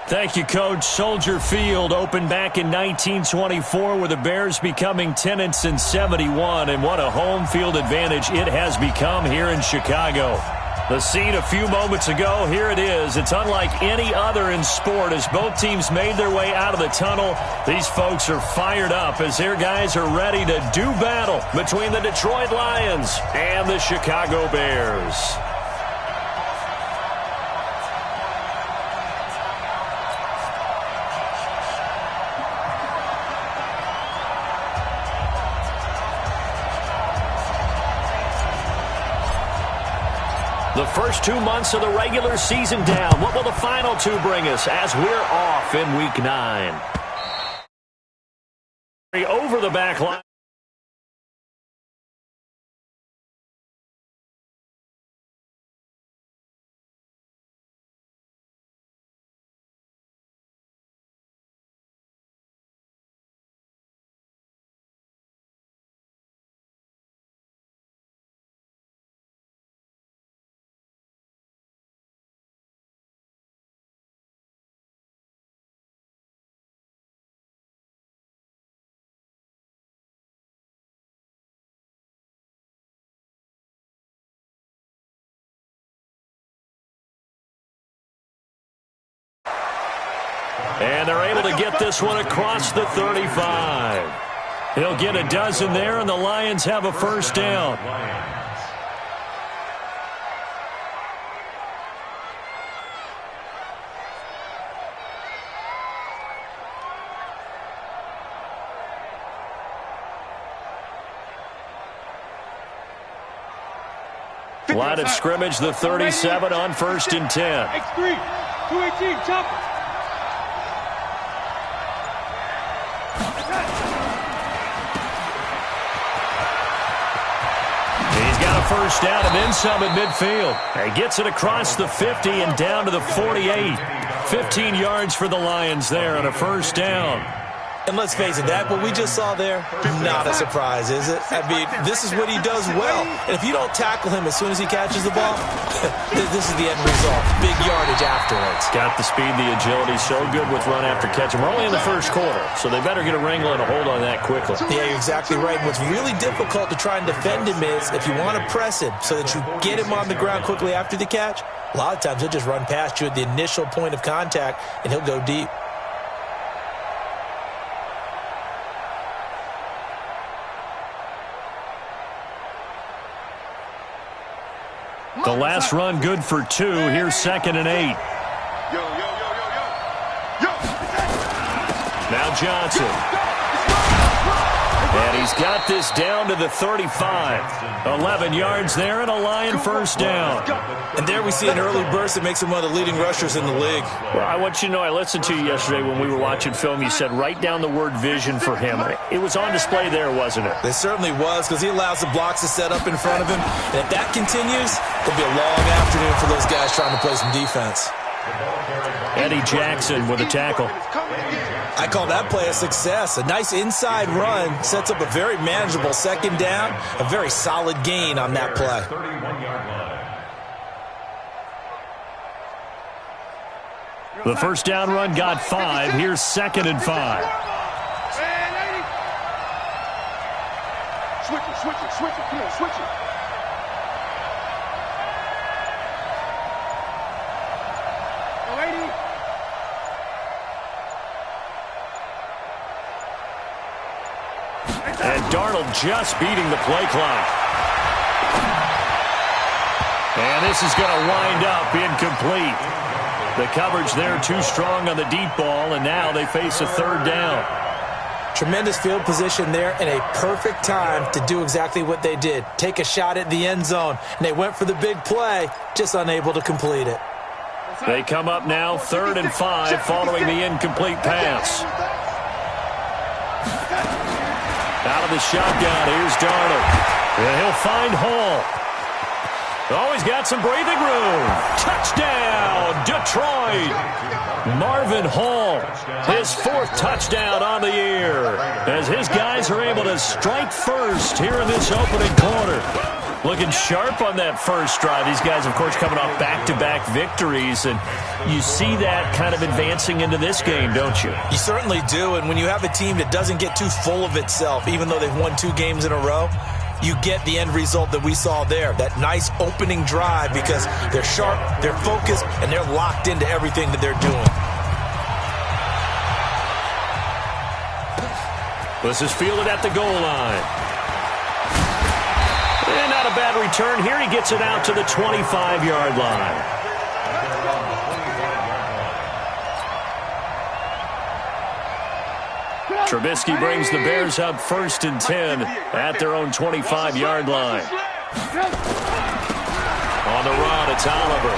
Thank you, Coach. Soldier Field opened back in 1924 with the Bears becoming tenants in 71, and what a home field advantage it has become here in Chicago. The scene a few moments ago, here it is. It's unlike any other in sport as both teams made their way out of the tunnel. These folks are fired up as their guys are ready to do battle between the Detroit Lions and the Chicago Bears. The first 2 months of the regular season down. What will the final two bring us as we're off in Week 9? Over the back line. And they're able to get this one across the 35. He'll get a dozen there, and the Lions have a first down. Line of scrimmage, the 37 on 1st and 10. X3, 218, chopper. First down and then some at midfield. He gets it across the 50 and down to the 48. 15 yards for the Lions there on a first down. And let's face it, that what we just saw there, not a surprise, is it? I mean, this is what he does well. And if you don't tackle him as soon as he catches the ball, this is the end result. Big yardage afterwards. Got the speed, the agility, so good with run after catch. And we're only in the first quarter, so they better get a wrangle and a hold on that quickly. Yeah, you're exactly right. What's really difficult to try and defend him is if you want to press him so that you get him on the ground quickly after the catch, a lot of times he'll just run past you at the initial point of contact, and he'll go deep. The last run good for 2. Here's 2nd and 8. Now Johnson. And he's got this down to the 35. 11 yards there and a Lion first down. And there we see an early burst that makes him one of the leading rushers in the league. Well, I want you to know, I listened to you yesterday when we were watching film. You said write down the word vision for him. It was on display there, wasn't it? It certainly was, because he allows the blocks to set up in front of him. And if that continues, it'll be a long afternoon for those guys trying to play some defense. Eddie Jackson with a tackle. I call that play a success. A nice inside run sets up a very manageable second down. A very solid gain on that play. The first down run got 5. Here's 2nd and 5. Switch it. Come on, switch it. And Darnold just beating the play clock. And this is going to wind up incomplete. The coverage there too strong on the deep ball, and now they face a 3rd down. Tremendous field position there and a perfect time to do exactly what they did. Take a shot at the end zone. And they went for the big play, just unable to complete it. They come up now 3rd and 5 following the incomplete pass. Out of the shotgun, here's Darnold. And he'll find Hall. Oh, he's got some breathing room. Touchdown, Detroit. Marvin Hall, his 4th touchdown on the year, as his guys are able to strike first here in this opening quarter. Looking sharp on that first drive. These guys, of course, coming off back-to-back victories, and you see that kind of advancing into this game, don't you? You certainly do, and when you have a team that doesn't get too full of itself, even though they've won 2 games in a row, you get the end result that we saw there, that nice opening drive, because they're sharp, they're focused, and they're locked into everything that they're doing. This is fielded at the goal line. And not a bad return here. He gets it out to the 25-yard line. Trubisky brings the Bears up 1st and 10 at their own 25-yard line. On the run, it's Oliver.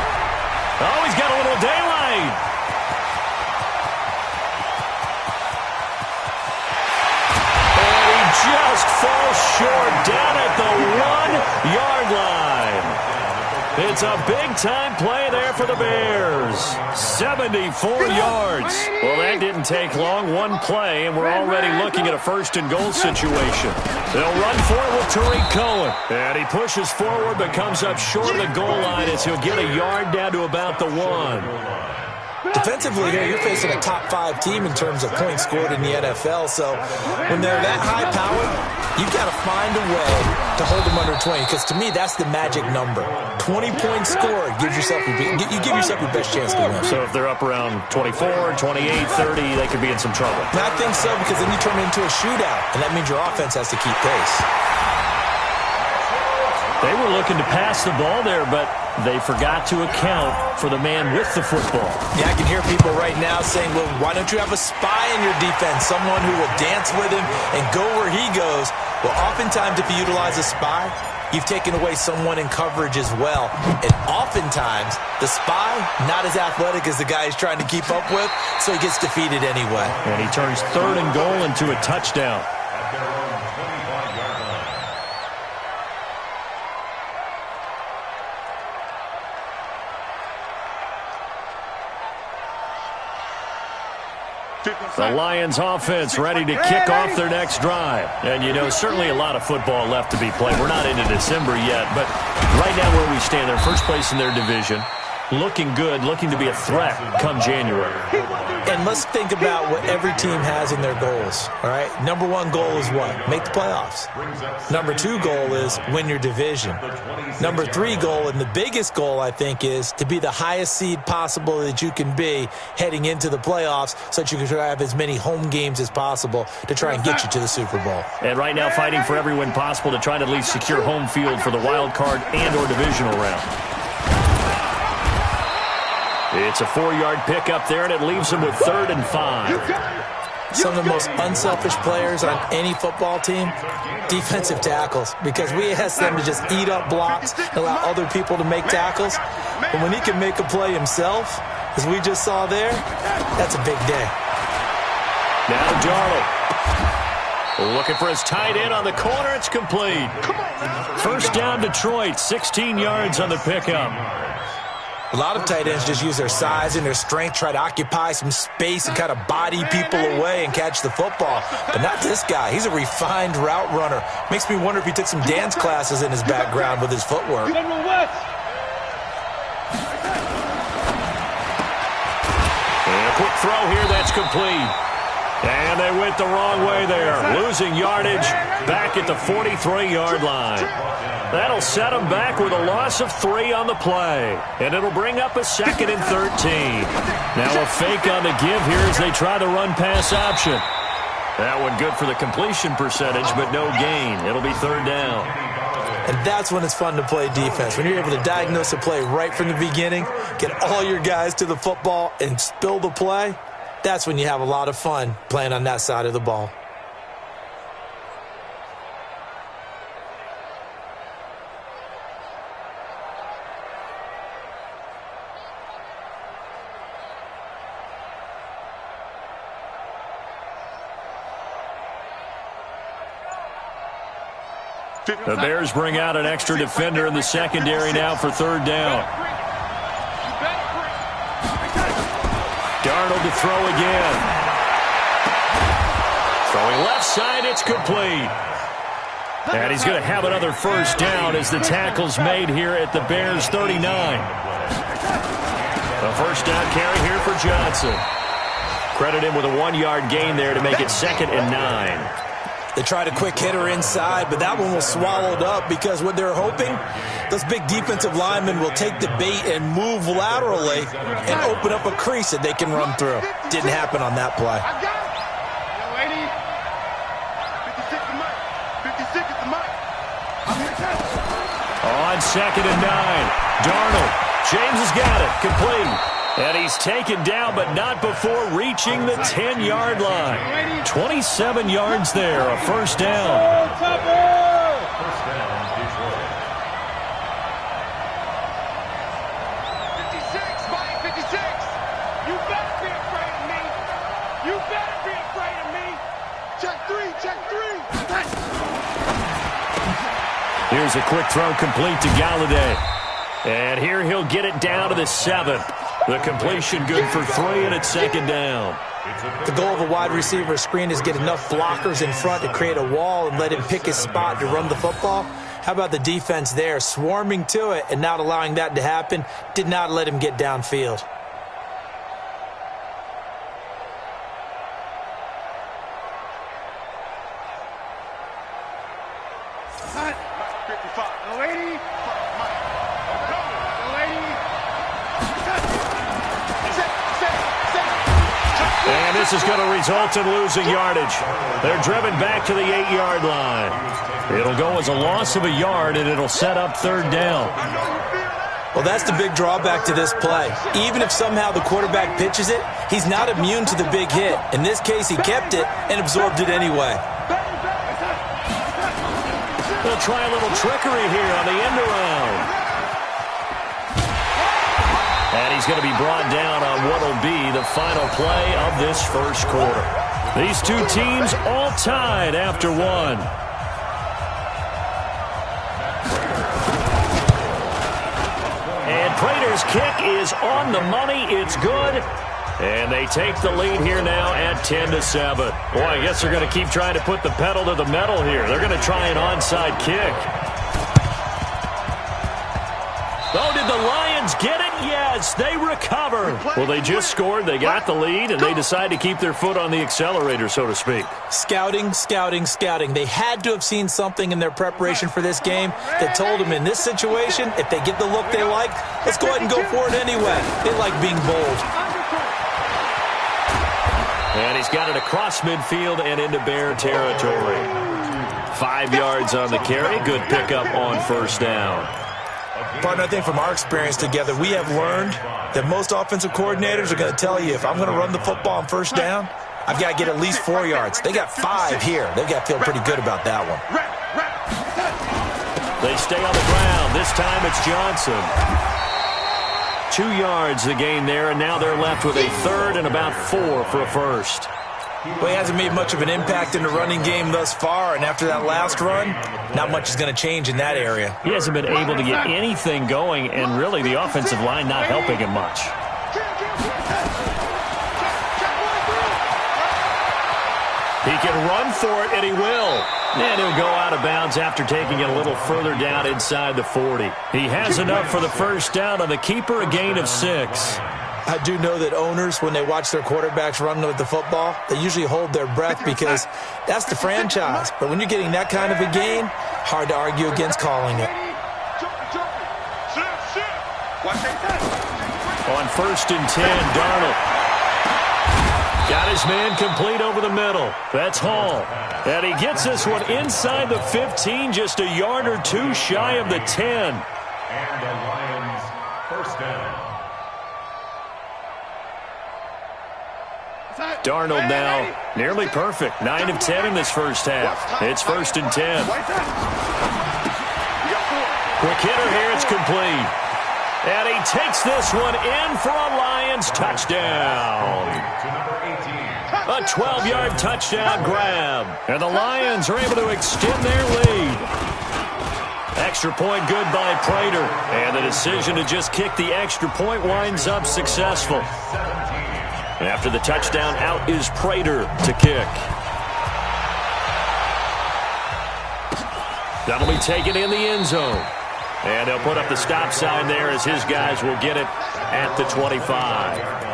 Oh, he's got a little daylight. And he just falls short down at the 1-yard line. It's a big-time play there for the Bears. 74 yards. Well, that didn't take long. One play, and we're already looking at a 1st and goal situation. They'll run for it with Tariq Cohen. And he pushes forward but comes up short of the goal line as he'll get a yard down to about the 1. Defensively here, you're facing a top 5 team in terms of points scored in the NFL. So when they're that high powered, you've got to find a way to hold them under 20. Because to me, that's the magic number. 20 points scored gives yourself you give yourself your best chance to win. So if they're up around 24, 28, 30, they could be in some trouble. And I think so, because then you turn it into a shootout, and that means your offense has to keep pace. They were looking to pass the ball there, but they forgot to account for the man with the football. Yeah, I can hear people right now saying, well, why don't you have a spy in your defense, someone who will dance with him and go where he goes? Well, oftentimes if you utilize a spy, you've taken away someone in coverage as well. And oftentimes, the spy, not as athletic as the guy he's trying to keep up with, so he gets defeated anyway. And he turns 3rd and goal into a touchdown. The Lions offense ready to kick off their next drive. And, you know, certainly a lot of football left to be played. We're not into December yet, but right now where we stand, they're first place in their division. Looking good, looking to be a threat come January. And let's think about what every team has in their goals, all right? Number 1 goal is what? Make the playoffs. Number 2 goal is win your division. Number 3 goal, and the biggest goal, I think, is to be the highest seed possible that you can be heading into the playoffs so that you can have as many home games as possible to try and get you to the Super Bowl. And right now fighting for every win possible to try to at least secure home field for the wild card and or divisional round. It's a 4-yard pickup there, and it leaves them with 3rd and 5. Some of the most unselfish players on any football team, defensive tackles, because we ask them to just eat up blocks and allow other people to make tackles. But when he can make a play himself, as we just saw there, that's a big day. Now Darnold. Looking for his tight end on the corner. It's complete. 1st down Detroit, 16 yards on the pickup. A lot of tight ends just use their size and their strength, try to occupy some space and kind of body people away and catch the football. But not this guy. He's a refined route runner. Makes me wonder if he took some dance classes in his background with his footwork. And a quick throw here, that's complete. And they went the wrong way there. Losing yardage back at the 43-yard line. That'll set them back with a loss of 3 on the play. And it'll bring up a 2nd and 13. Now a fake on the give here as they try the run-pass option. That one good for the completion percentage, but no gain. It'll be 3rd down. And that's when it's fun to play defense. When you're able to diagnose a play right from the beginning, get all your guys to the football, and spill the play, that's when you have a lot of fun playing on that side of the ball. The Bears bring out an extra defender in the secondary now for third down. Darnold to throw again. Throwing left side, it's complete. And he's going to have another first down as the tackle's made here at the Bears 39. A first down carry here for Johnson. Credit him with a 1-yard gain there to make it 2nd and 9. They tried a quick hitter inside, but that one was swallowed up because what they're hoping, those big defensive linemen will take the bait and move laterally and open up a crease that they can run through. Didn't happen on that play. On 2nd and 9, Darnold. James has got it, complete. And he's taken down, but not before reaching the 10-yard line. 27 yards there, a first down. First down, Detroit. 56, Mike, 56. You better be afraid of me. You better be afraid of me. Check 3, check 3. Here's a quick throw complete to Galladay. And here he'll get it down to the 7th. The completion good for 3, and it's 2nd down. The goal of a wide receiver screen is get enough blockers in front to create a wall and let him pick his spot to run the football. How about the defense there, swarming to it and not allowing that to happen? Did not let him get downfield. And this is going to result in losing yardage. They're driven back to the 8-yard line. It'll go as a loss of a yard, and it'll set up 3rd down. Well, that's the big drawback to this play. Even if somehow the quarterback pitches it, he's not immune to the big hit. In this case, he kept it and absorbed it anyway. They'll try a little trickery here on the end around. And he's going to be brought down on what will be the final play of this first quarter. These two teams all tied after 1. And Prater's kick is on the money. It's good. And they take the lead here now at 10-7. Boy, I guess they're going to keep trying to put the pedal to the metal here. They're going to try an onside kick. Oh, did the Lions get it? Yes, they recover. Well, they just scored. They got the lead, and they decide to keep their foot on the accelerator, so to speak. Scouting, scouting, scouting. They had to have seen something in their preparation for this game that told them in this situation, if they get the look they like, let's go ahead and go for it anyway. They like being bold. And he's got it across midfield and into Bear territory. 5 yards on the carry. Good pickup on first down. Partner, I think from our experience together, we have learned that most offensive coordinators are going to tell you, if I'm going to run the football on first down, I've got to get at least 4 yards. They got 5 here. They've got to feel pretty good about that one. They stay on the ground. This time it's Johnson. 2 yards the gain there, and now they're left with a 3rd and about 4 for a first. Well, he hasn't made much of an impact in the running game thus far, and after that last run, not much is going to change in that area. He hasn't been able to get anything going, and really the offensive line not helping him much. He can run for it, and he will. And he'll go out of bounds after taking it a little further down inside the 40. He has enough for the first down on the keeper, a gain of 6. I do know that owners, when they watch their quarterbacks run with the football, they usually hold their breath because that's the franchise. But when you're getting that kind of a gain, hard to argue against calling it. On 1st and 10, Darnold got his man complete over the middle. That's Hall. And he gets this one inside the 15, just a yard or 2 shy of the 10. And the Lions first down. Darnold now nearly perfect. 9 of 10 in this first half. It's 1st and 10. Quick hitter here. It's complete. And he takes this one in for a Lions touchdown. A 12-yard touchdown grab. And the Lions are able to extend their lead. Extra point good by Prater. And the decision to just kick the extra point winds up successful. After the touchdown, out is Prater to kick. That'll be taken in the end zone. And they'll put up the stop sign there as his guys will get it at the 25.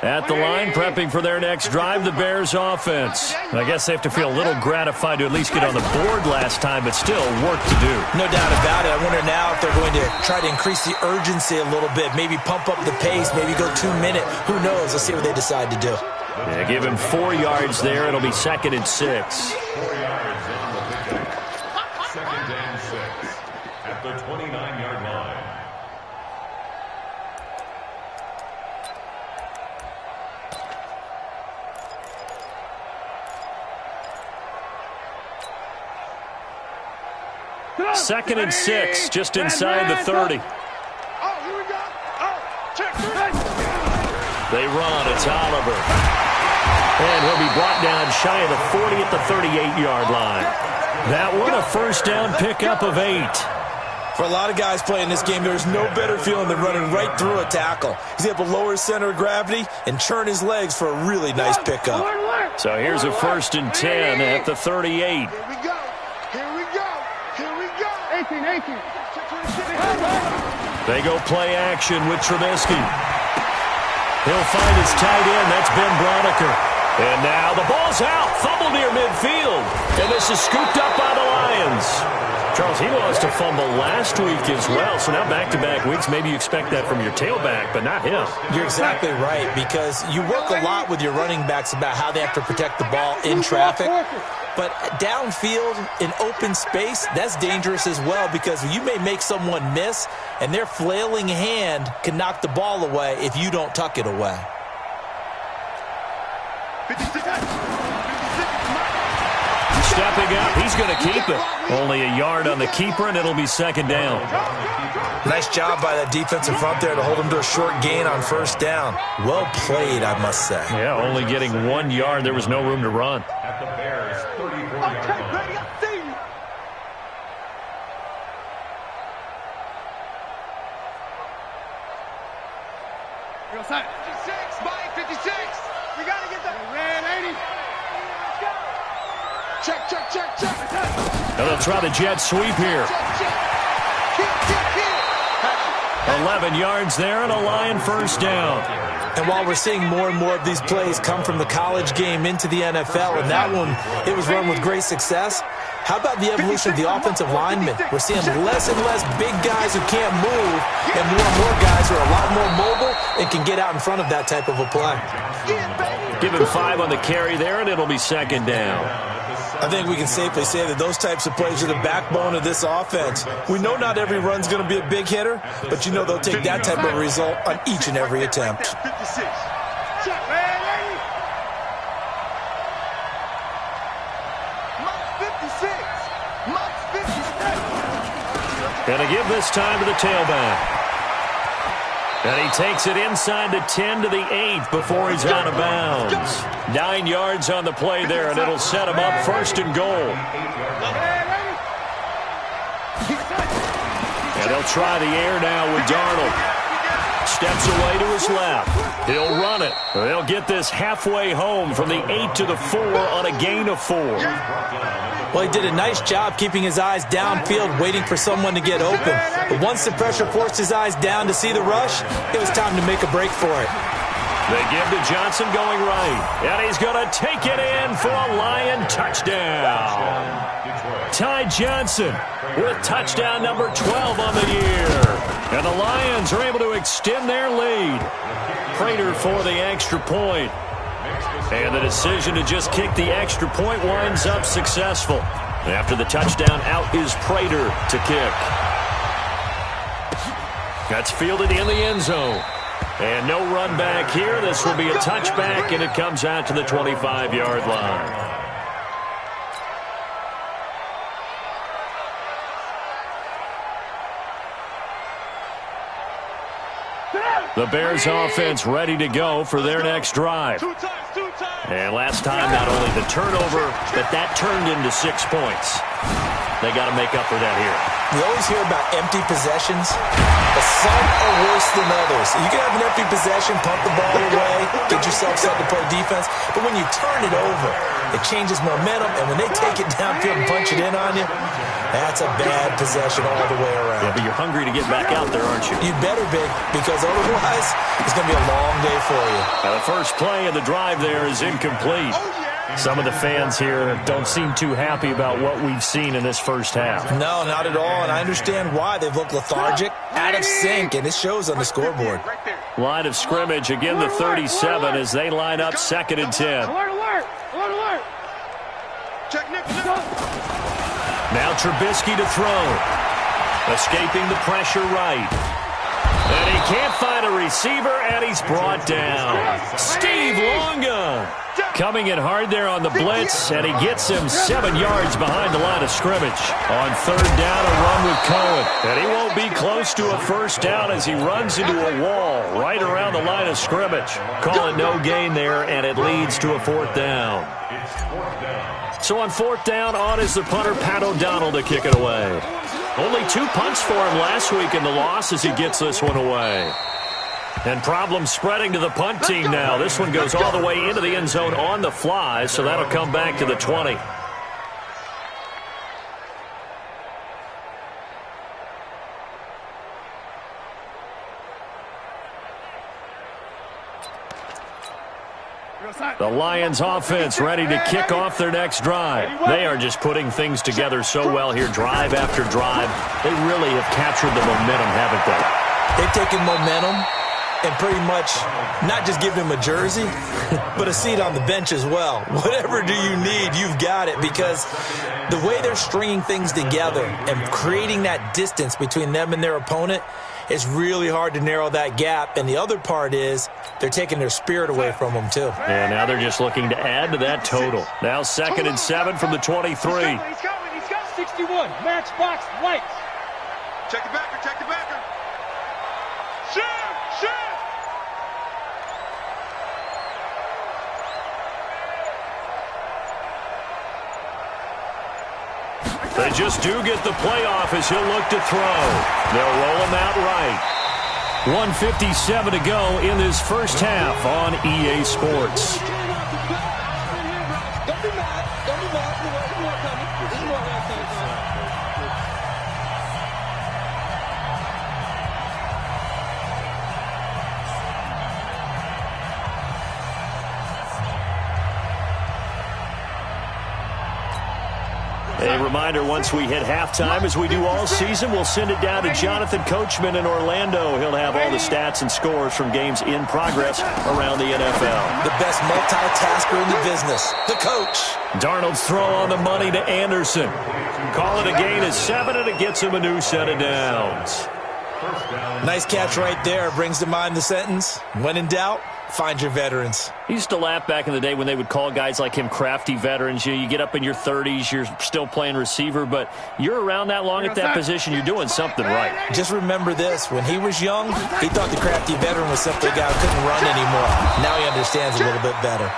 At the line, prepping for their next drive, the Bears offense. I guess they have to feel a little gratified to at least get on the board last time, but still work to do. No doubt about it. I wonder now if they're going to try to increase the urgency a little bit, maybe pump up the pace, maybe go 2 minute. Who knows? Let's see what they decide to do. Yeah, give him 4 yards there. It'll be 2nd and 6. 4 yards on the pickup. 2nd and 6 at the 29-yard line. Second and 6, just inside the 30. Oh, here we go. Oh, check. They run. It's Oliver. And he'll be brought down shy of the 40 at the 38-yard line. That one a first down pickup of 8. For a lot of guys playing this game, there's no better feeling than running right through a tackle. He's able to lower his center of gravity and churn his legs for a really nice pickup. So here's a 1st and 10 at the 38. Here we go. 18. They go play action with Trubisky. He'll find his tight end. That's Ben Broniker. And now the ball's out. Fumble near midfield. And this is scooped up by the Lions. Charles, he lost a fumble last week as well. So now back-to-back weeks, maybe you expect that from your tailback, but not him. You're exactly right, because you work a lot with your running backs about how they have to protect the ball in traffic. But downfield, in open space, that's dangerous as well, because you may make someone miss, and their flailing hand can knock the ball away if you don't tuck it away. Stepping up, he's going to keep it. Only a yard on the keeper, and it'll be 2nd down. Nice job by that defensive front there to hold him to a short gain on 1st down. Well played, I must say. Yeah, only getting 1 yard. There was no room to run. At the Bears' 34-yard line. Real side. 56, Mike, 56. We got to get that. Red 80. Check. Now they'll try the jet sweep here. 11 yards there and a Lion 1st down. And while we're seeing more and more of these plays come from the college game into the NFL, and that one, it was run with great success, how about the evolution of the offensive linemen? We're seeing less and less big guys who can't move, and more guys who are a lot more mobile and can get out in front of that type of a play. Give him 5 on the carry there, and it'll be 2nd down. I think we can safely say that those types of plays are the backbone of this offense. We know not every run's going to be a big hitter, but you know they'll take that type of result on each and every attempt. 56. Going to give this time to the tailback. And he takes it inside the 10 to the 8 before he's out of bounds. 9 yards on the play there, and it'll set him up 1st and goal. And they'll try the air now with Darnold. Steps away to his left. He'll run it. They'll get this halfway home from the 8 to the 4 on a gain of 4. Well, he did a nice job keeping his eyes downfield, waiting for someone to get open. But once the pressure forced his eyes down to see the rush, it was time to make a break for it. They give to Johnson going right. And he's going to take it in for a Lion touchdown. Ty Johnson with touchdown number 12 on the year. And the Lions are able to extend their lead. Prater for the extra point. And the decision to just kick the extra point winds up successful. After the touchdown, out is Prater to kick. That's fielded in the end zone. And no run back here. This will be a touchback, and it comes out to the 25-yard line. The Bears offense ready to go for their next drive. And last time, not only the turnover, but that turned into 6 points. They got to make up for that here. We always hear about empty possessions, but some are worse than others. You can have an empty possession, pump the ball away, get yourself set to play defense, but when you turn it over, it changes momentum, and when they take it downfield and punch it in on you, that's a bad possession all the way around. Yeah, but you're hungry to get back out there, aren't you? You better be, because otherwise, it's going to be a long day for you. Now, the first play of the drive there is incomplete. Some of the fans here don't seem too happy about what we've seen in this first half. No, not at all, and I understand why. They've looked lethargic, out of sync, and it shows on the scoreboard. Line of scrimmage, again the 37 as they line up 2nd and 10. Alert, alert! Alert, alert! Check Nick. Now Trubisky to throw. Escaping the pressure right. And he can't find a receiver, and he's brought down. Steve Longa coming in hard there on the blitz, and he gets him 7 yards behind the line of scrimmage. On 3rd down, a run with Cohen. And he won't be close to a first down as he runs into a wall right around the line of scrimmage. Call it no gain there, and it leads to a 4th down. So on 4th down, on is the punter, Pat O'Donnell, to kick it away. Only 2 punts for him last week in the loss as he gets this one away. And problems spreading to the punt team now. This one goes all the way into the end zone on the fly, so that'll come back to the 20. The Lions offense ready to kick off their next drive. They are just putting things together so well here, drive after drive. They really have captured the momentum, haven't they? They've taken momentum and pretty much not just given him a jersey, but a seat on the bench as well. Whatever do you need, you've got it, because the way they're stringing things together and creating that distance between them and their opponent, it's really hard to narrow that gap. And the other part is they're taking their spirit away from them, too. And now they're just looking to add to that total. Now 2nd and 7 from the 23. He's got 61. Matchbox lights. Check the backer, check the backer. Shoot! They just do get the playoff as he'll look to throw. They'll roll him out right. 1:57 to go in this first half on EA Sports. Don't be mad. Don't be mad. There's more coming. There's more coming. A reminder, once we hit halftime, as we do all season, we'll send it down to Jonathan Coachman in Orlando. He'll have all the stats and scores from games in progress around the NFL. The best multitasker in the business, the coach. Darnold's throw on the money to Anderson. Call it a gain of 7, and it gets him a new set of downs. Nice catch right there. Brings to mind the sentence, when in doubt, find your veterans. He used to laugh back in the day when they would call guys like him crafty veterans. You get up in your 30s, you're still playing receiver, but you're around that long at that position, you're doing something right. Just remember this. When he was young, he thought the crafty veteran was simply a guy who couldn't run anymore. Now he understands a little bit better.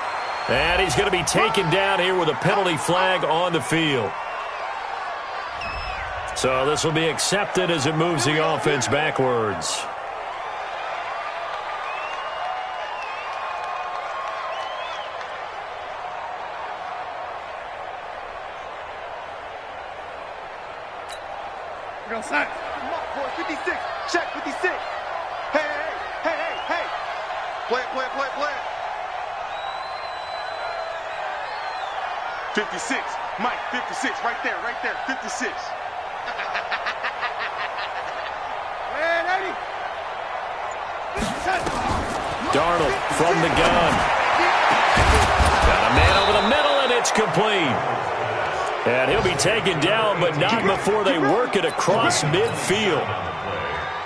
And he's going to be taken down here with a penalty flag on the field. So this will be accepted as it moves the offense backwards. Outside. 56. Check 56. Hey. Play it. 56. Mike, 56. Right there. 56. Man, Eddie. Darnold from the gun. Got a man over the middle, and it's complete. And he'll be taken down, but not before they work it across midfield.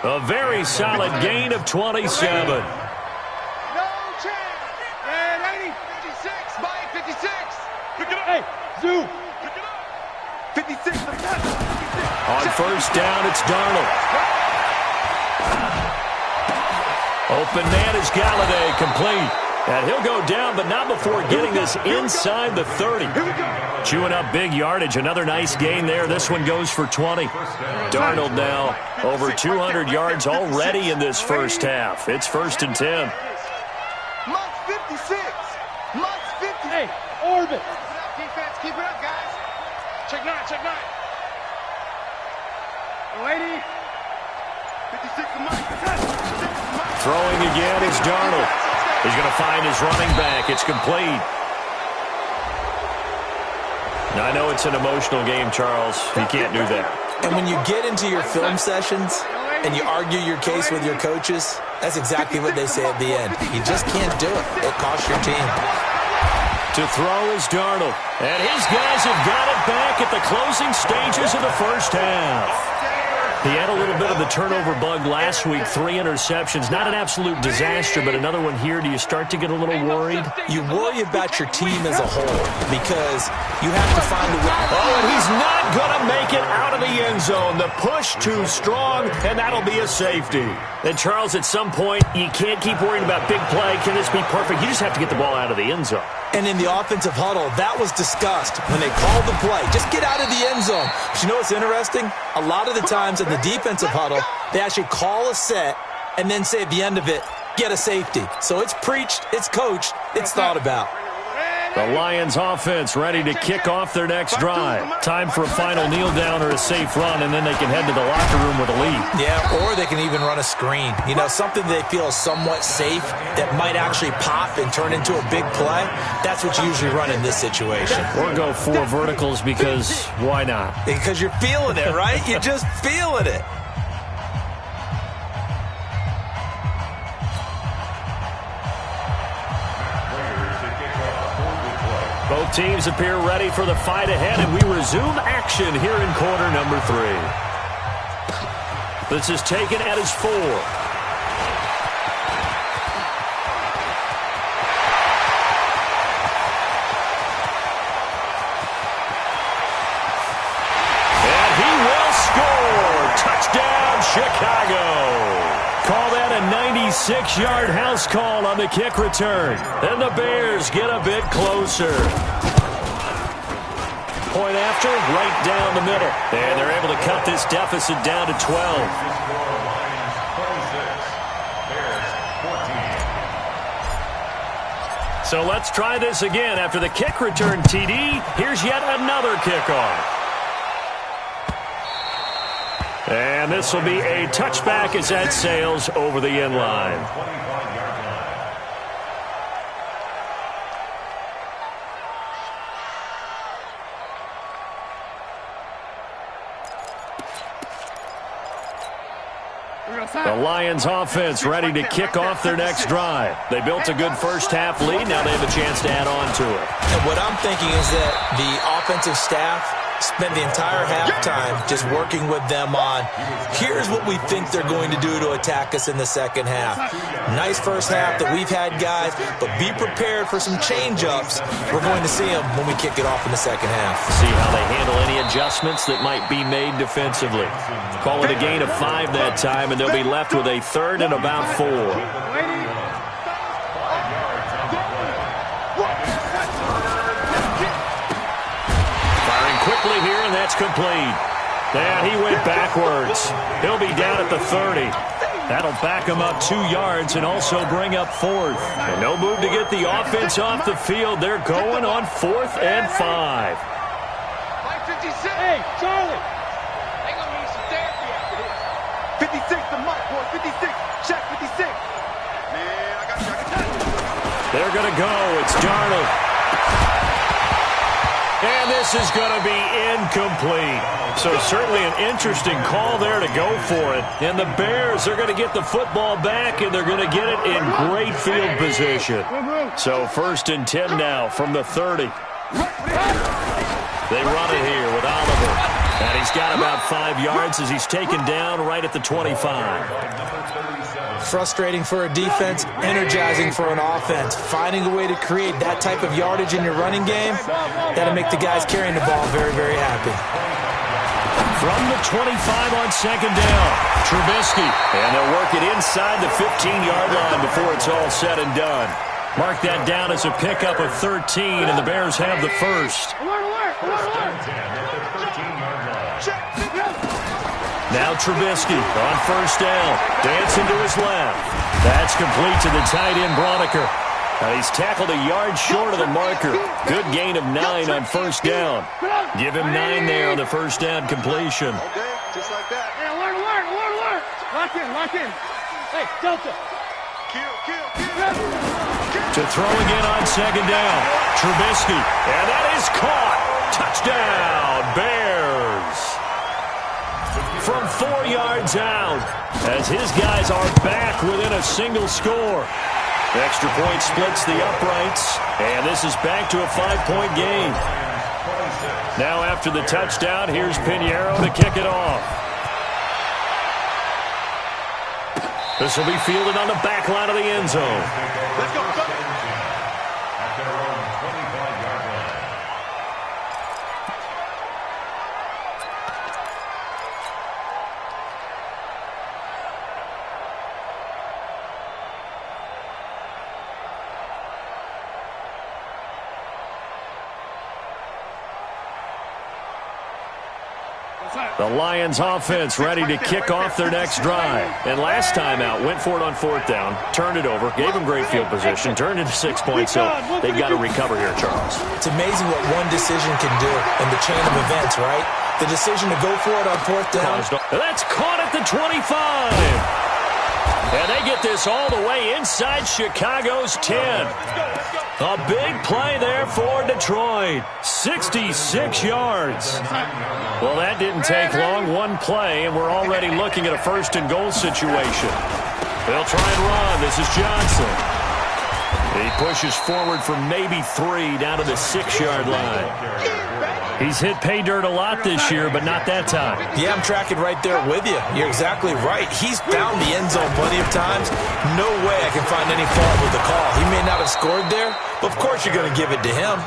A very solid gain of 27. Hey, Zoo. 56. On first down, it's Darnold. Open man is Galladay, complete. And he'll go down, but not before getting this inside the 30. Chewing up big yardage. Another nice gain there. This one goes for 20. Darnold now over 200 yards already in this first half. It's 1st and 10. Month 56. Month 50. Hey, orbit. Defense, keep it up, guys. Check 9, check 9. Lady. 56 to Mike. Throwing again is Darnold. He's going to find his running back. It's complete. Now, I know it's an emotional game, Charles. You can't do that. And when you get into your film sessions and you argue your case with your coaches, that's exactly what they say at the end. You just can't do it. It costs your team. To throw is Darnold. And his guys have got it back at the closing stages of the first half. He had a little bit of the turnover bug last week, 3 interceptions. Not an absolute disaster, but another one here. Do you start to get a little worried? You worry about your team as a whole because you have to find a way. Oh, and he's not going to make it out of the end zone. The push too strong, and that'll be a safety. And, Charles, at some point, you can't keep worrying about big play. Can this be perfect? You just have to get the ball out of the end zone. And in the offensive huddle, that was discussed when they called the play. Just get out of the end zone. But you know what's interesting? A lot of the times in the defensive huddle, they actually call a set and then say at the end of it, get a safety. So it's preached, it's coached, it's thought about. The Lions offense ready to kick off their next drive. Time for a final kneel down or a safe run, and then they can head to the locker room with a lead. Yeah, or they can even run a screen. You know, something they feel is somewhat safe that might actually pop and turn into a big play. That's what you usually run in this situation. Or go 4 verticals because why not? Because you're feeling it, right? You're just feeling it. Both teams appear ready for the fight ahead, and we resume action here in quarter number 3. This is taken at his 4. And he will score. Touchdown, Chicago. Call that a 96-yard house call on the kick return. And the Bears get a bit closer. Point after, right down the middle. And they're able to cut this deficit down to 12. So let's try this again. After the kick return TD, here's yet another kickoff. And this will be a touchback as that sails over the end line. The Lions offense ready to kick off their next drive. They built a good first half lead. Now they have a chance to add on to it. And what I'm thinking is that the offensive staff spent the entire halftime just working with them on, here's what we think they're going to do to attack us in the second half. Nice first half that we've had, guys, but be prepared for some change-ups. We're going to see them when we kick it off in the second half. See how they handle any adjustments that might be made defensively. Call it a gain of 5 that time, and they'll be left with a 3rd and about 4. Quickly here, and that's complete. And he went backwards. He'll be down at the 30. That'll back him up 2 yards and also bring up 4th. And no move to get the offense off the field. They're going on 4th and 5. 56. Hey, Charlie. They gonna need some therapy after this. 56 to Mike, boy. 56. Check 56. Man, I got you. They're going to go. It's Darnold. And this is going to be incomplete. So certainly an interesting call there to go for it. And the Bears are going to get the football back, and they're going to get it in great field position. So 1st and 10 now from the 30. They run it here with Oliver. And he's got about 5 yards as he's taken down right at the 25. Frustrating for a defense, energizing for an offense. Finding a way to create that type of yardage in your running game, that'll make the guys carrying the ball very, very happy. From the 25 on second down, Trubisky. And they'll work it inside the 15-yard line before it's all said and done. Mark that down as a pickup of 13, and the Bears have the first. Now Trubisky on first down, dancing to his left. That's complete to the tight end, Broniker. He's tackled a yard short of the marker. Good gain of 9 on first down. Give him 9 there on the first down completion. Okay, just like that. Hey, alert. Lock in. Hey, Delta. Kill. To throw again on second down, Trubisky. And that is caught. Touchdown, Bears. From 4 yards out, as his guys are back within a single score. Extra point splits the uprights, and this is back to a 5-point game. Now after the touchdown, here's Pinheiro to kick it off. This will be fielded on the back line of the end zone. Let's go. At their own 25-yard line. The Lions offense ready to kick off their next drive. And last time out, went for it on fourth down, turned it over, gave them great field position, turned it to 6 points, so they've got to recover here, Charles. It's amazing what one decision can do in the chain of events, right? The decision to go for it on fourth down. That's caught at the 25. And they get this all the way inside Chicago's 10. A big play there for Detroit. 66 yards. Well, that didn't take long. One play, and we're already looking at a first-and-goal situation. They'll try and run. This is Johnson. He pushes forward for maybe 3 down to the 6-yard line. He's hit pay dirt a lot this year, but not that time. Yeah, I'm tracking right there with you. You're exactly right. He's found the end zone plenty of times. No way I can find any fault with the call. He may not have scored there, but of course you're going to give it to him.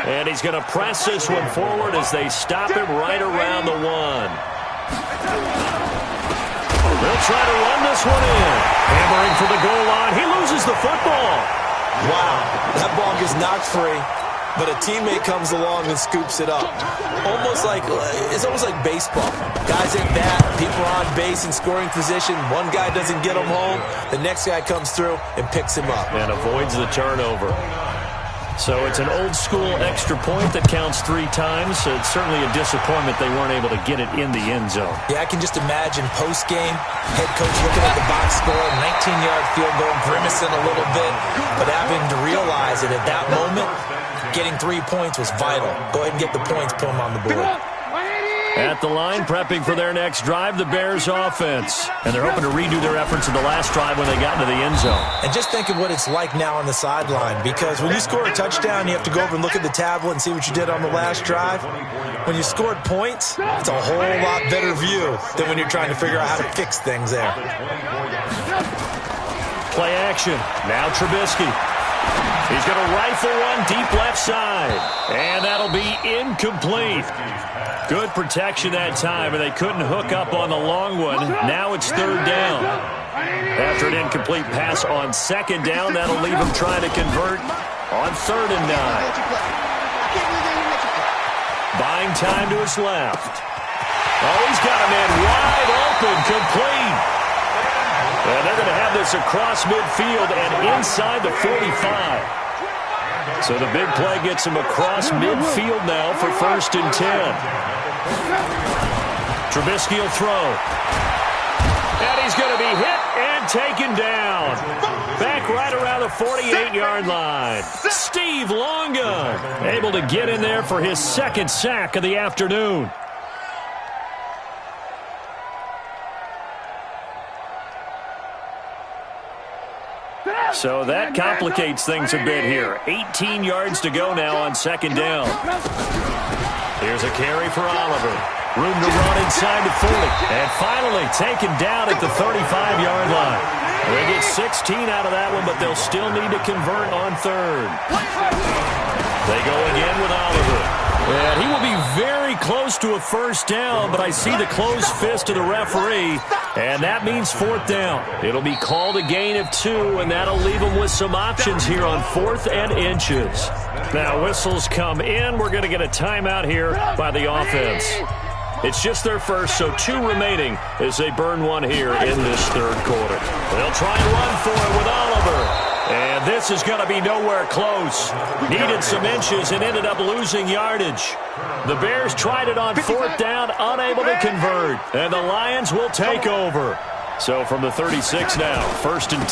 And he's going to press this one forward as they stop him right around the 1. They'll try to run this one in. Hammering for the goal line. He loses the football. Wow, that ball gets knocked free. But a teammate comes along and scoops it up. It's almost like baseball. Guys at bat, people are on base in scoring position. One guy doesn't get him home. The next guy comes through and picks him up. And avoids the turnover. So it's an old-school extra point that counts 3 times. So it's certainly a disappointment they weren't able to get it in the end zone. Yeah, I can just imagine post-game, head coach looking at the box score, 19-yard field goal, grimacing a little bit, but having to realize that at that moment, getting 3 points was vital. Go ahead and get the points, put them on the board. At the line, prepping for their next drive, the Bears offense. And they're hoping to redo their efforts in the last drive when they got into the end zone. And just think of what it's like now on the sideline, because when you score a touchdown, you have to go over and look at the tablet and see what you did on the last drive. When you scored points, it's a whole lot better view than when you're trying to figure out how to fix things there. Play action. Now Trubisky. He's going to rifle one deep left side. And that'll be incomplete. Good protection that time, and they couldn't hook up on the long one. Now it's third down. After an incomplete pass on second down, that'll leave him trying to convert on 3rd and 9. Buying time to his left. Oh, he's got a man wide open, complete. And they're going to have this across midfield and inside the 45. So the big play gets him across midfield now for 1st and 10. Trubisky will throw. And he's going to be hit and taken down. Back right around the 48-yard line. Steve Longa able to get in there for his 2nd sack of the afternoon. So that complicates things a bit here. 18 yards to go now on 2nd down. Here's a carry for Oliver. Room to run inside the 40. And finally taken down at the 35-yard line. They get 16 out of that one, but they'll still need to convert on third. They go again with Oliver. And he will be very close to a first down, but I see the closed fist of the referee, and that means fourth down. It'll be called a gain of 2, and that'll leave them with some options here on 4th and inches. Now, whistles come in. We're going to get a timeout here by the offense. It's just their first, so 2 remaining as they burn one here in this third quarter. They'll try and run for it with Oliver. And this is going to be nowhere close. Needed some inches and ended up losing yardage. The Bears tried it on 4th down, unable to convert. And the Lions will take over. So from the 36 now, 1st and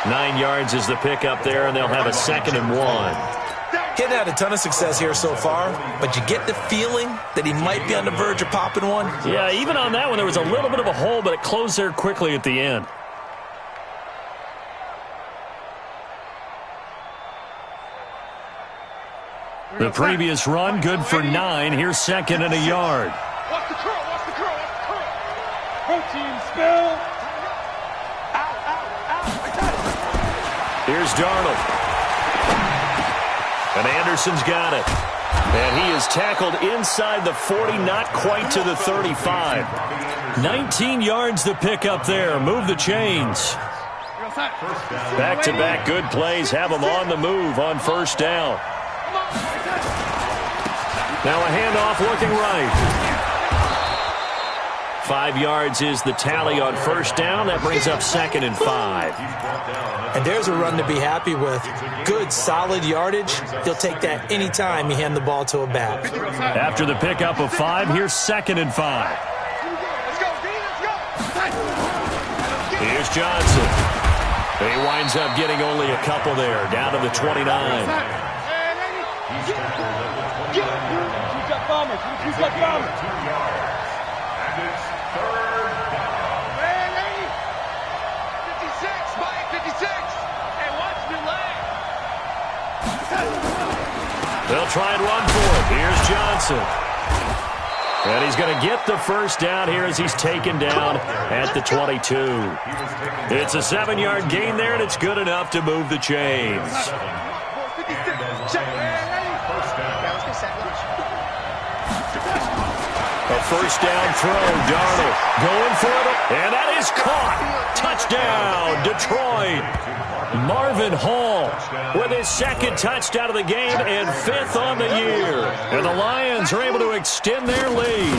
10. 9 yards is the pickup there, and they'll have a 2nd and 1. He's had a ton of success here so far, but you get the feeling that he might be on the verge of popping one. Yeah, even on that one, there was a little bit of a hole, but it closed there quickly at the end. The previous run, good for 9. Here's 2nd and a yard. Watch the curl, watch the curl, watch the curl. Protein spill. Here's Darnold. And Anderson's got it. And he is tackled inside the 40, not quite to the 35. 19 yards the pickup there. Move the chains. Back-to-back good plays have them on the move on 1st down. Now a handoff looking right. 5 yards is the tally on 1st down. That brings up 2nd and 5. And there's a run to be happy with. Good, solid yardage. He'll take that any time you hand the ball to a back. After the pickup of 5, here's 2nd and 5. Here's Johnson. He winds up getting only a couple there, down to the 29. They'll try and run for it. Here's Johnson. And he's going to get the first down here as he's taken down at the 22. It's a 7-yard gain there, and it's good enough to move the chains. A first down throw. Darnold going for it. And that is caught. Touchdown, Detroit. Marvin Hall with his 2nd touchdown of the game and 5th on the year. And the Lions are able to extend their lead.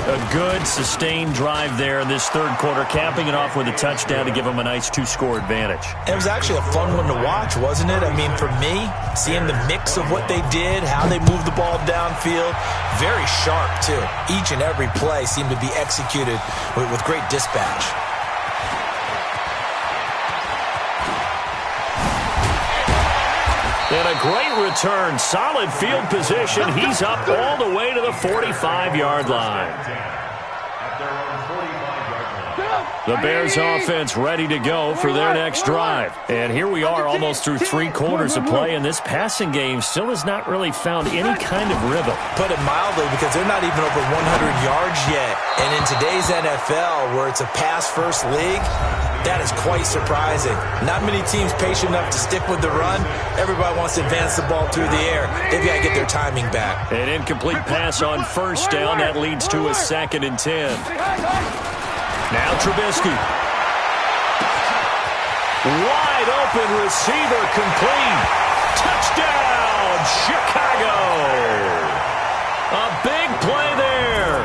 A good, sustained drive there in this third quarter, capping it off with a touchdown to give them a nice 2-score advantage. It was actually a fun one to watch, wasn't it? I mean, for me, seeing the mix of what they did, how they moved the ball downfield, very sharp, too. Each and every play seemed to be executed with great dispatch. And a great return. Solid field position. He's up all the way to the 45-yard line. The Bears offense ready to go for their next drive. And here we are almost through 3 quarters of play, and this passing game still has not really found any kind of rhythm. Put it mildly, because they're not even over 100 yards yet. And in today's NFL, where it's a pass-first league, that is quite surprising. Not many teams patient enough to stick with the run. Everybody wants to advance the ball through the air. They've got to get their timing back. An incomplete pass on first down. That leads to a 2nd and 10. Now Trubisky. Wide open receiver complete. Touchdown, Chicago. A big play there.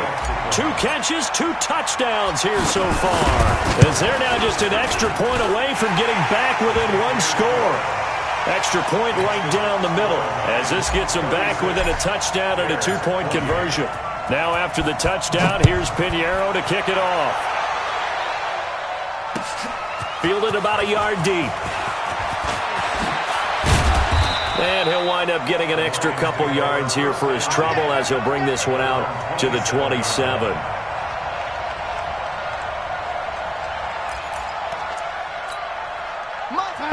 2 catches, 2 touchdowns here so far. As they're now just an extra point away from getting back within 1 score. Extra point right down the middle as this gets them back within a touchdown and a 2-point conversion. Now after the touchdown, here's Pinheiro to kick it off. Fielded about a yard deep. And he'll wind up getting an extra couple yards here for his trouble as he'll bring this one out to the 27.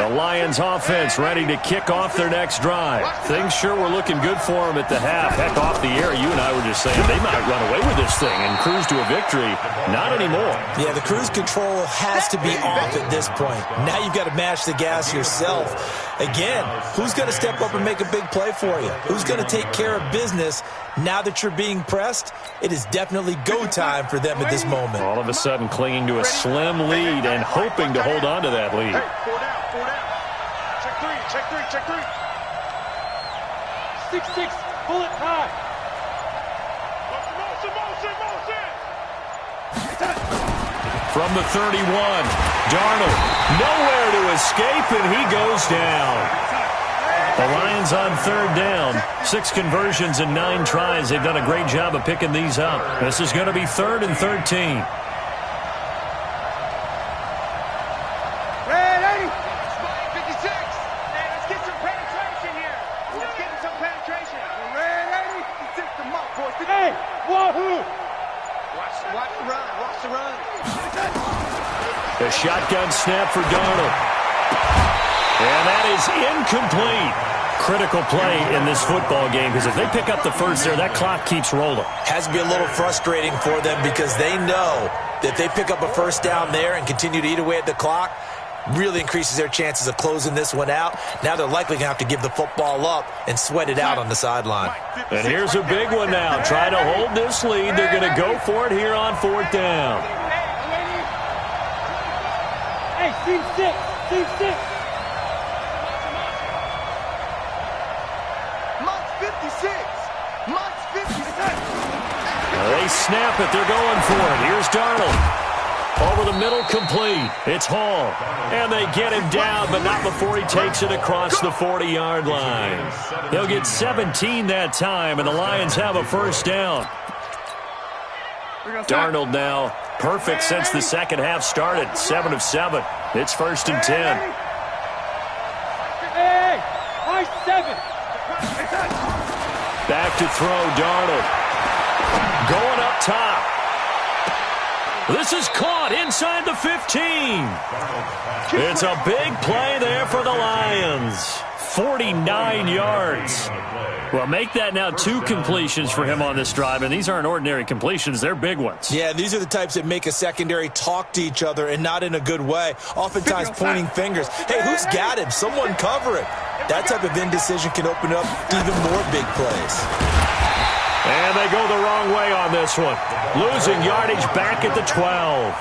The Lions offense ready to kick off their next drive. Things sure were looking good for them at the half. Heck, off the air, you and I were just saying they might run away with this thing and cruise to a victory. Not anymore. Yeah, the cruise control has to be off at this point. Now you've got to mash the gas yourself. Again, who's going to step up and make a big play for you? Who's going to take care of business now that you're being pressed? It is definitely go time for them at this moment. All of a sudden clinging to a slim lead and hoping to hold on to that lead. Hey, 4 down, 4 down. Check three, check three, check three. 6-6, pull it high. Motion. From the 31, Darnold nowhere to escape, and he goes down. The Lions on third down. 6 conversions and 9 tries. They've done a great job of picking these up. This is going to be 3rd and 13. The shotgun snap for Darnold. And that is incomplete. Critical play in this football game, because if they pick up the first there, that clock keeps rolling. Has to be a little frustrating for them because they know that they pick up a first down there and continue to eat away at the clock, really increases their chances of closing this one out. Now they're likely going to have to give the football up and sweat it out on the sideline. And here's a big one now. Try to hold this lead. They're going to go for it here on 4th down. Hey, team 6. They snap it. They're going for it. Here's Darnold. Over the middle, complete. It's Hall. And they get him down, but not before he takes it across the 40-yard line. They'll get 17 that time, and the Lions have a first down. Darnold now perfect since the second half started. 7 of 7. It's 1st and 10. Hey, high 7. Back to throw, Darnold. Going up top. This is caught inside the 15. It's a big play there for the Lions. 49 yards. Well, make that now 2 completions for him on this drive, and these aren't ordinary completions. They're big ones. Yeah, these are the types that make a secondary talk to each other and not in a good way, oftentimes pointing fingers. Hey, who's got him? Someone cover it. That type of indecision can open up even more big plays. And they go the wrong way on this one. Losing yardage back at the 12.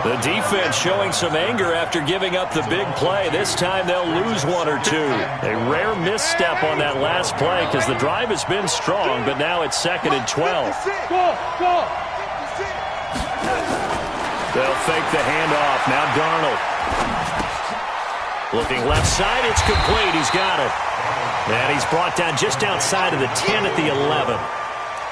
The defense showing some anger after giving up the big play. This time they'll lose 1 or 2. A rare misstep on that last play because the drive has been strong, but now it's 2nd and 12. Go. They'll fake the handoff. Now Darnold. Looking left side, it's complete. He's got it. And he's brought down just outside of the 10 at the 11.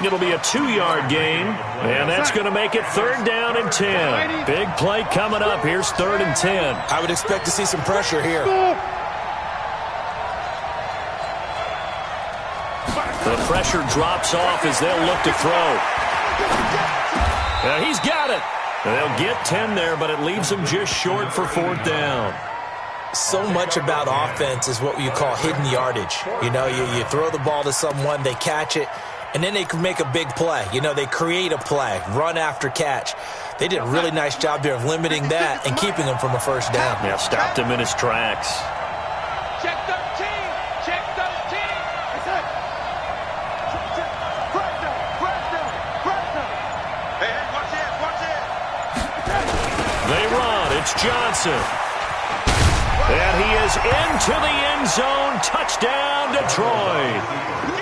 It'll be a 2-yard gain, and that's going to make it 3rd down and 10. Big play coming up. Here's 3rd and 10. I would expect to see some pressure here. The pressure drops off as they'll look to throw. He's got it. They'll get 10 there, but it leaves them just short for 4th down. So much about offense is what you call hidden yardage. You know, you throw the ball to someone, they catch it, and then they can make a big play. You know, they create a play, run after catch. They did a really nice job there of limiting that and keeping him from a first down. Yeah, stopped him in his tracks. Check 13. Check 13. Hey, watch it. They run. It's Johnson. And he is into the end zone. Touchdown, Detroit.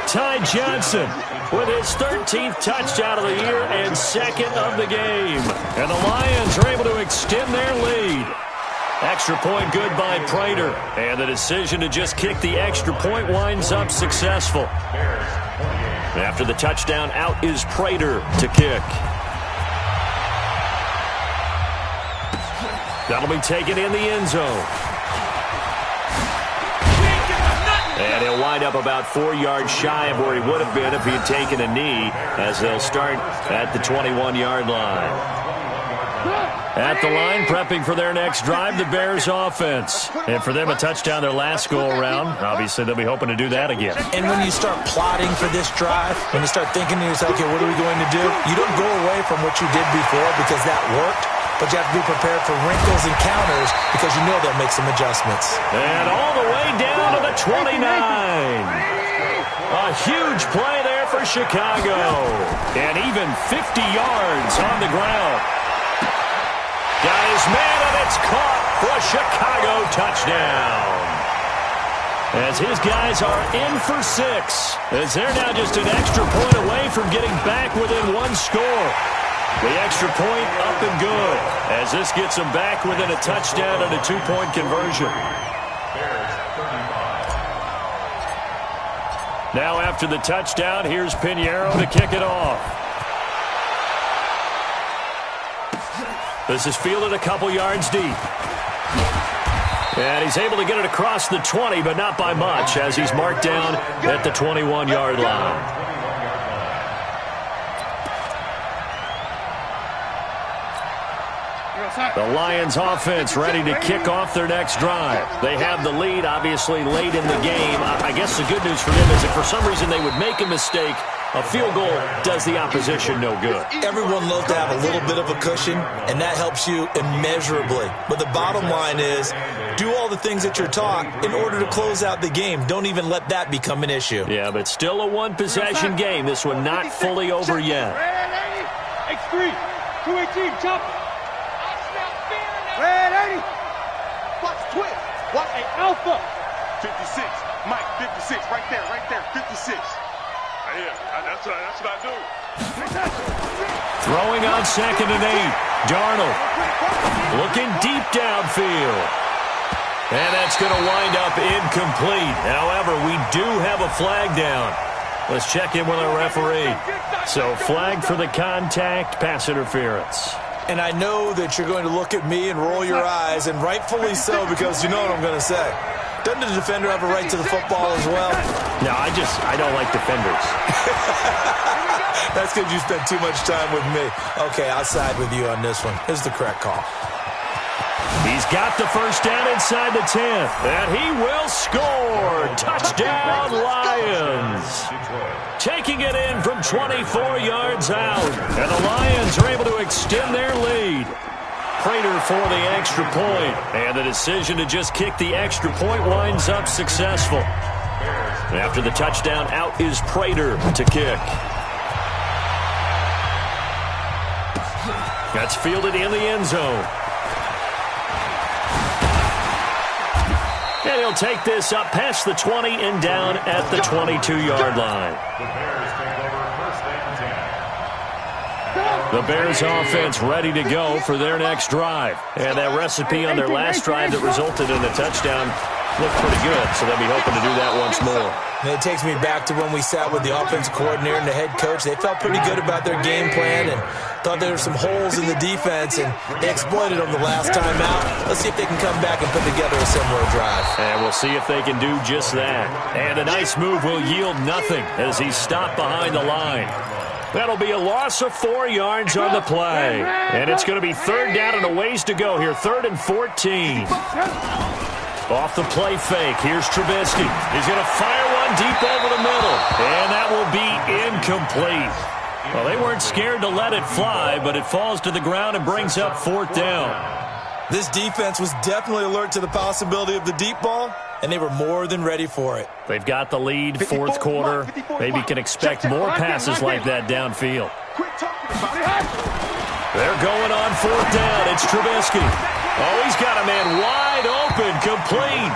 Ty Johnson with his 13th touchdown of the year and 2nd of the game. And the Lions are able to extend their lead. Extra point good by Prater. And the decision to just kick the extra point winds up successful. After the touchdown, out is Prater to kick. That'll be taken in the end zone. And he'll wind up about 4 yards shy of where he would have been if he had taken a knee, as they'll start at the 21-yard line. At the line, prepping for their next drive, the Bears offense. And for them, a touchdown their last go-around. Obviously, they'll be hoping to do that again. And when you start plotting for this drive, when you start thinking to yourself, okay, what are we going to do? You don't go away from what you did before because that worked, but you have to be prepared for wrinkles and counters because you know they'll make some adjustments. And all the way down to the 29. A huge play there for Chicago. And even 50 yards on the ground. Got his man, and it's caught for a Chicago touchdown. As his guys are in for 6. As they're now just an extra point away from getting back within 1 score. The extra point up and good. As this gets them back within a touchdown and a 2-point conversion. Now after the touchdown, here's Pinheiro to kick it off. This is fielded a couple yards deep. And he's able to get it across the 20, but not by much, as he's marked down at the 21-yard line. The Lions offense ready to kick off their next drive. They have the lead, obviously, late in the game. I guess the good news for them is if for some reason they would make a mistake, a field goal does the opposition no good. Everyone loves to have a little bit of a cushion, and that helps you immeasurably. But the bottom line is, do all the things that you're taught in order to close out the game. Don't even let that become an issue. Yeah, but still a one-possession game. This one not fully over yet. X3, 218, chop. Red 80. Watch twist. Watch Hey, Alpha. 56. Mike, 56. Right there, 56. Yeah, that's what I do. Throwing on 2nd and 8. Darnold looking deep downfield. And that's going to wind up incomplete. However, we do have a flag down. Let's check in with our referee. So flag for the contact, pass interference. And I know that you're going to look at me and roll your eyes, and rightfully so, because you know what I'm going to say. Doesn't the defender have a right to the football as well? No, I don't like defenders. That's because you spent too much time with me. Okay, I'll side with you on this one. This is the correct call. He's got the first down inside the 10, and he will score. Touchdown, Lions. Taking it in from 24 yards out, and the Lions are able to extend their lead. Prater for the extra point, and the decision to just kick the extra point winds up successful. After the touchdown, out is Prater to kick. That's fielded in the end zone. And he'll take this up past the 20 and down at the 22-yard line. The Bears offense ready to go for their next drive. And that recipe on their last drive that resulted in a touchdown looked pretty good, so they'll be hoping to do that once more. And it takes me back to when we sat with the offensive coordinator and the head coach. They felt pretty good about their game plan and thought there were some holes in the defense, and they exploited them the last time out. Let's see if they can come back and put together a similar drive. And we'll see if they can do just that. And a nice move will yield nothing as he's stopped behind the line. That'll be a loss of 4 yards on the play. And it's going to be 3rd down and a ways to go here. 3rd and 14. Off the play fake. Here's Trubisky. He's going to fire one deep over the middle. And that will be incomplete. Well, they weren't scared to let it fly, but it falls to the ground and brings up 4th down. This defense was definitely alert to the possibility of the deep ball, and they were more than ready for it. They've got the lead, 4th quarter. Maybe can expect more passes like that downfield. They're going on 4th down. It's Trubisky. Oh, he's got a man wide open, complete.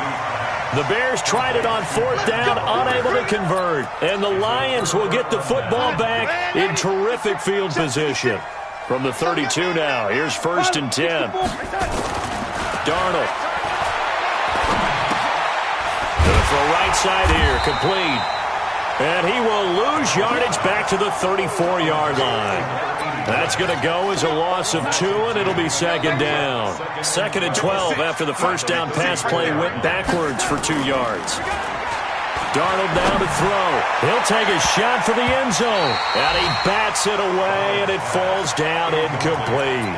The Bears tried it on 4th down, unable to convert. And the Lions will get the football back in terrific field position. From the 32 now, here's 1st and 10. Darnold. Gonna throw right side here, complete. And he will lose yardage back to the 34-yard line. That's going to go as a loss of 2, and it'll be 2nd down. 2nd and 12 after the first down pass play went backwards for 2 yards. Darnold down to throw. He'll take a shot for the end zone. And he bats it away, and it falls down incomplete.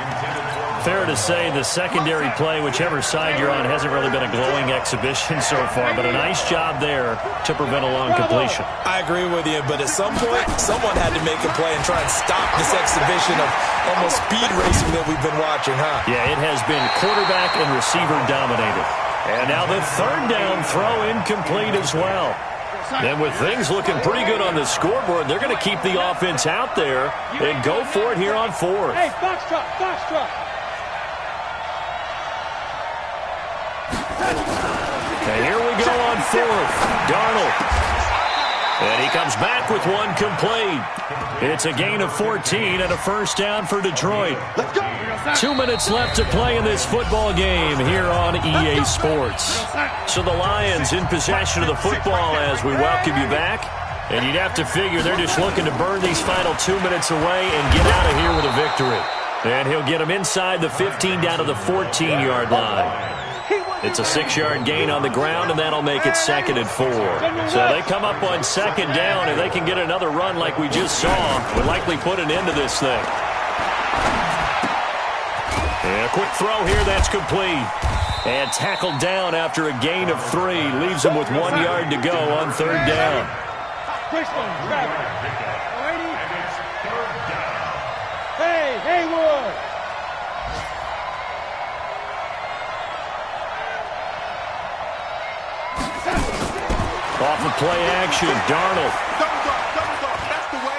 fair to say the secondary play, whichever side you're on, hasn't really been a glowing exhibition so far, but a nice job there to prevent a long completion. I agree with you, but at some point, someone had to make a play and try and stop this exhibition of almost speed racing that we've been watching, huh? Yeah, it has been quarterback and receiver dominated. And now the third down throw incomplete as well. And with things looking pretty good on the scoreboard, they're going to keep the offense out there and go for it here on fourth. Hey, box truck, box truck. And here we go on fourth. Darnold. And he comes back with one complete. It's a gain of 14 and a first down for Detroit. Let's go. 2 minutes left to play in this football game here on EA Sports. So the Lions in possession of the football as we welcome you back. And you'd have to figure they're just looking to burn these final 2 minutes away and get out of here with a victory. And he'll get them inside the 15 down to the 14-yard line. It's a 6-yard gain on the ground, and that'll make it 2nd and 4. So they come up on 2nd down, and they can get another run like we just saw. Would likely put an end to this thing. And a quick throw here, that's complete. And tackled down after a gain of 3. Leaves him with 1 yard to go on 3rd down. Hey, Haywood. Off of play action, Darnold. Double dog, that's the way.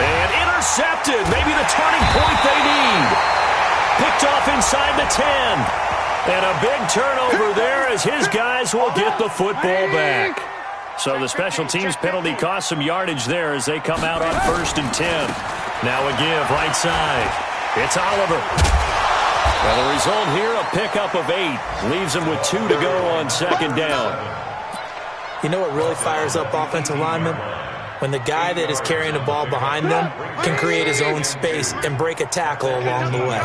And intercepted, maybe the turning point they need. Picked off inside the 10. And a big turnover there as his guys will get the football back. So the special teams penalty cost some yardage there as they come out on 1st and 10. Now a give, right side. It's Oliver. Well, the result here, a pickup of 8. Leaves him with 2 to go on 2nd down. You know what really fires up offensive linemen? When the guy that is carrying the ball behind them can create his own space and break a tackle along the way.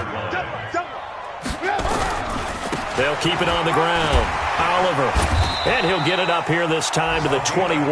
They'll keep it on the ground. Oliver. And he'll get it up here this time to the 21.